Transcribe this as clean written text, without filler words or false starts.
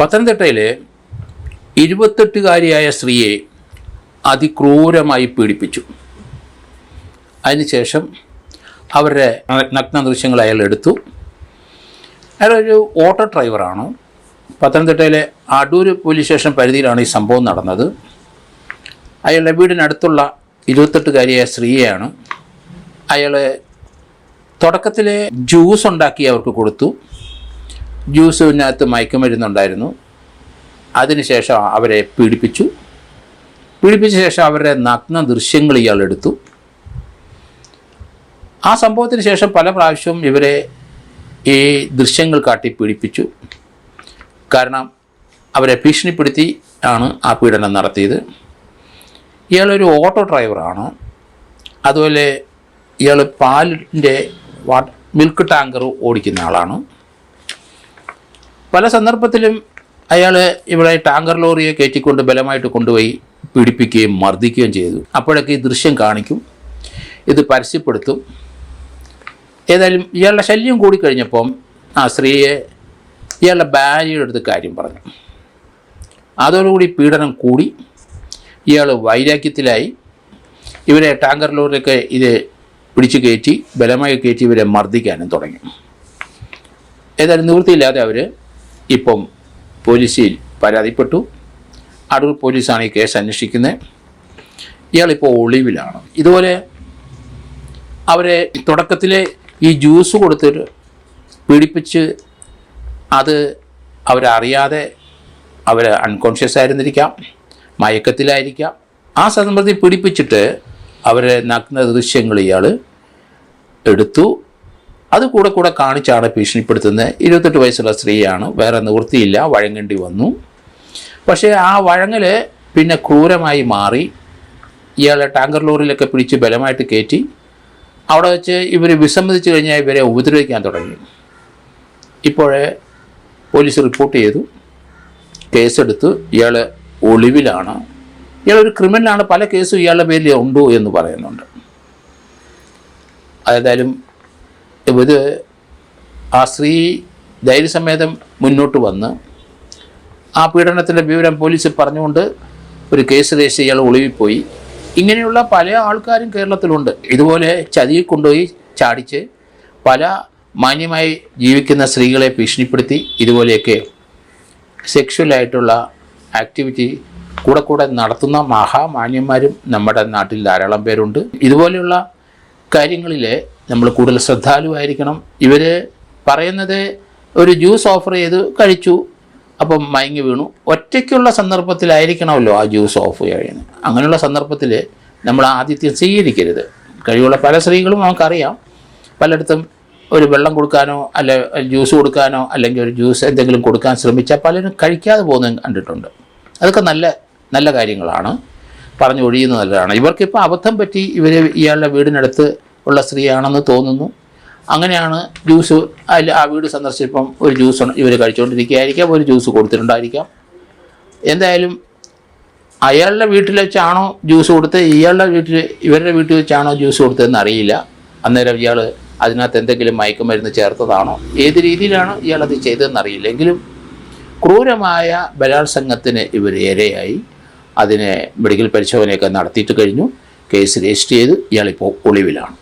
പത്തനംതിട്ടയിലെ 28-കാരിയായ സ്ത്രീയെ അതിക്രൂരമായി പീഡിപ്പിച്ചു. അതിനുശേഷം അവരുടെ നഗ്ന ദൃശ്യങ്ങൾ അയാൾ എടുത്തു. അയാളൊരു ഓട്ടോ ഡ്രൈവറാണ്. പത്തനംതിട്ടയിലെ അടൂർ പോലീസ് സ്റ്റേഷൻ പരിധിയിലാണ് ഈ സംഭവം നടന്നത്. അയാളുടെ വീടിനടുത്തുള്ള 28-കാരിയായ സ്ത്രീയെയാണ്. അയാൾ തുടക്കത്തിൽ ജ്യൂസ് ഉണ്ടാക്കി അവർക്ക് കൊടുത്തു. ജ്യൂസിനകത്ത് മയക്കുമരുന്നുണ്ടായിരുന്നു. അതിനുശേഷം അവരെ പീഡിപ്പിച്ച ശേഷം അവരുടെ നഗ്ന ദൃശ്യങ്ങൾ ഇയാൾ എടുത്തു. ആ സംഭവത്തിന് ശേഷം പല പ്രാവശ്യവും ഇവരെ ഈ ദൃശ്യങ്ങൾ കാട്ടി പീഡിപ്പിച്ചു. കാരണം അവരെ ഭീഷണിപ്പെടുത്തി ആണ് ആ പീഡനം നടത്തിയത്. ഇയാളൊരു ഓട്ടോ ഡ്രൈവറാണ്. അതുപോലെ ഇയാൾ പാലിൻ്റെ മിൽക്ക് ടാങ്കർ ഓടിക്കുന്ന ആളാണ്. പല സന്ദർഭത്തിലും അയാൾ ഇവിടെ ടാങ്കർ ലോറിയെ കയറ്റിക്കൊണ്ട് ബലമായിട്ട് കൊണ്ടുപോയി പീഡിപ്പിക്കുകയും മർദ്ദിക്കുകയും ചെയ്തു. അപ്പോഴൊക്കെ ഈ ദൃശ്യം കാണിക്കും, ഇത് പരസ്യപ്പെടുത്തും. ഏതായാലും ഇയാളുടെ ശല്യം കൂടിക്കഴിഞ്ഞപ്പം ആ സ്ത്രീയെ ഇയാളുടെ ഭാര്യയുടെ അടുത്ത് കാര്യം പറഞ്ഞു. അതോടുകൂടി പീഡനം കൂടി. ഇയാൾ വൈരാഗ്യത്തിലായി. ഇവരെ ടാങ്കർ ലോറിയൊക്കെ ഇത് പിടിച്ചു കയറ്റി ബലമായി കയറ്റി ഇവരെ മർദ്ദിക്കാനും തുടങ്ങി. ഏതായാലും നിവൃത്തിയില്ലാതെ അവർ ഇപ്പം പോലീസിൽ പരാതിപ്പെട്ടു. അടൂർ പോലീസാണ് ഈ കേസ് അന്വേഷിക്കുന്നത്. ഇയാളിപ്പോൾ ഒളിവിലാണ്. ഇതുപോലെ അവരെ തുടക്കത്തിൽ ഈ ജ്യൂസ് കൊടുത്തിട്ട് പീഡിപ്പിച്ച് അത് അവരറിയാതെ അവർ അൺകോൺഷ്യസ് ആയിരുന്നിരിക്കാം, മയക്കത്തിലായിരിക്കാം. ആ സന്ദർഭത്തിൽ പീഡിപ്പിച്ചിട്ട് അവരെ നഗ്ന ദൃശ്യങ്ങൾ ഇയാൾ എടുത്തു. അത് കൂടെ കാണിച്ചാണ് ഭീഷണിപ്പെടുത്തുന്നത്. 28 വയസ്സുള്ള സ്ത്രീയാണ്. വേറെ നിവൃത്തിയില്ല, വഴങ്ങേണ്ടി വന്നു. പക്ഷേ ആ വഴങ്ങൽ പിന്നെ ക്രൂരമായി മാറി. ഇയാളെ ടാങ്കർ ലോറിയിലൊക്കെ പിടിച്ച് ബലമായിട്ട് കയറ്റി അവിടെ വെച്ച് ഇവർ വിസമ്മതിച്ചു കഴിഞ്ഞാൽ ഇവരെ ഉപദ്രവിക്കാൻ തുടങ്ങി. ഇപ്പോഴേ പോലീസ് റിപ്പോർട്ട് ചെയ്തു, കേസെടുത്ത്. ഇയാൾ ഒളിവിലാണ്. ഇയാളൊരു ക്രിമിനലാണ്. പല കേസും ഇയാളുടെ പേരിൽ ഉണ്ടോ എന്ന് പറയുന്നുണ്ട്. ഏതായാലും ഇത് ആ സ്ത്രീ ധൈര്യസമേതം മുന്നോട്ട് വന്ന് ആ പീഡനത്തിൻ്റെ വിവരം പോലീസ് പറഞ്ഞുകൊണ്ട് ഒരു കേസ് രജിസ്റ്റർ ഇയാൾ ഒളിവിൽ. ഇങ്ങനെയുള്ള പല ആൾക്കാരും കേരളത്തിലുണ്ട്. ഇതുപോലെ ചതിയിൽ കൊണ്ടുപോയി ചാടിച്ച് പല മാന്യമായി ജീവിക്കുന്ന സ്ത്രീകളെ ഭീഷണിപ്പെടുത്തി ഇതുപോലെയൊക്കെ സെക്ഷുവലായിട്ടുള്ള ആക്ടിവിറ്റി കൂടെ നടത്തുന്ന മഹാമാന്യന്മാരും നമ്മുടെ നാട്ടിൽ ധാരാളം പേരുണ്ട്. ഇതുപോലെയുള്ള കാര്യങ്ങളിൽ നമ്മൾ കൂടുതൽ ശ്രദ്ധാലുവായിരിക്കണം. ഇവർ പറയുന്നത് ഒരു ജ്യൂസ് ഓഫർ ചെയ്ത് കഴിച്ചു, അപ്പം മയങ്ങി വീണു. ഒറ്റയ്ക്കുള്ള സന്ദർഭത്തിലായിരിക്കണമല്ലോ ആ ജ്യൂസ് ഓഫ് ചെയ്യുന്നത്. അങ്ങനെയുള്ള സന്ദർഭത്തിൽ നമ്മൾ ആതിഥ്യം സ്വീകരിക്കരുത്. കഴിവുള്ള പല സ്ത്രീകളും നമുക്കറിയാം, പലയിടത്തും ഒരു വെള്ളം കൊടുക്കാനോ അല്ല ജ്യൂസ് കൊടുക്കാനോ അല്ലെങ്കിൽ ഒരു ജ്യൂസ് എന്തെങ്കിലും കൊടുക്കാൻ ശ്രമിച്ചാൽ പലരും കഴിക്കാതെ പോകുന്നത് കണ്ടിട്ടുണ്ട്. അതൊക്കെ നല്ല കാര്യങ്ങളാണ്, പറഞ്ഞു ഒഴിയുന്നത് നല്ലതാണ്. ഇവർക്കിപ്പോൾ അബദ്ധം പറ്റി ഇയാളുടെ വീടിനടുത്ത് ഉള്ള സ്ത്രീയാണെന്ന് തോന്നുന്നു. അങ്ങനെയാണ് ജ്യൂസ് ആ വീട് സന്ദർശിച്ചപ്പം ഒരു ജ്യൂസ് ഇവർ കഴിച്ചുകൊണ്ടിരിക്കുകയായിരിക്കാം, ഒരു ജ്യൂസ് കൊടുത്തിട്ടുണ്ടായിരിക്കാം. എന്തായാലും അയാളുടെ വീട്ടിൽ വെച്ചാണോ ജ്യൂസ് കൊടുത്ത് ഇവരുടെ വീട്ടിൽ വെച്ചാണോ ജ്യൂസ് കൊടുത്തതെന്ന് അറിയില്ല. അന്നേരം ഇയാൾ അതിനകത്ത് എന്തെങ്കിലും മയക്കുമരുന്ന് ചേർത്തതാണോ, ഏത് രീതിയിലാണോ ഇയാളത് ചെയ്തതെന്ന് അറിയില്ല. എങ്കിലും ക്രൂരമായ ബലാത്സംഗത്തിന് ഇവർ ഇരയായി. അതിനെ മെഡിക്കൽ പരിശോധനയൊക്കെ നടത്തിയിട്ട് കഴിഞ്ഞു. കേസ് രജിസ്റ്റർ ചെയ്ത് ഇയാളിപ്പോൾ ഒളിവിലാണ്.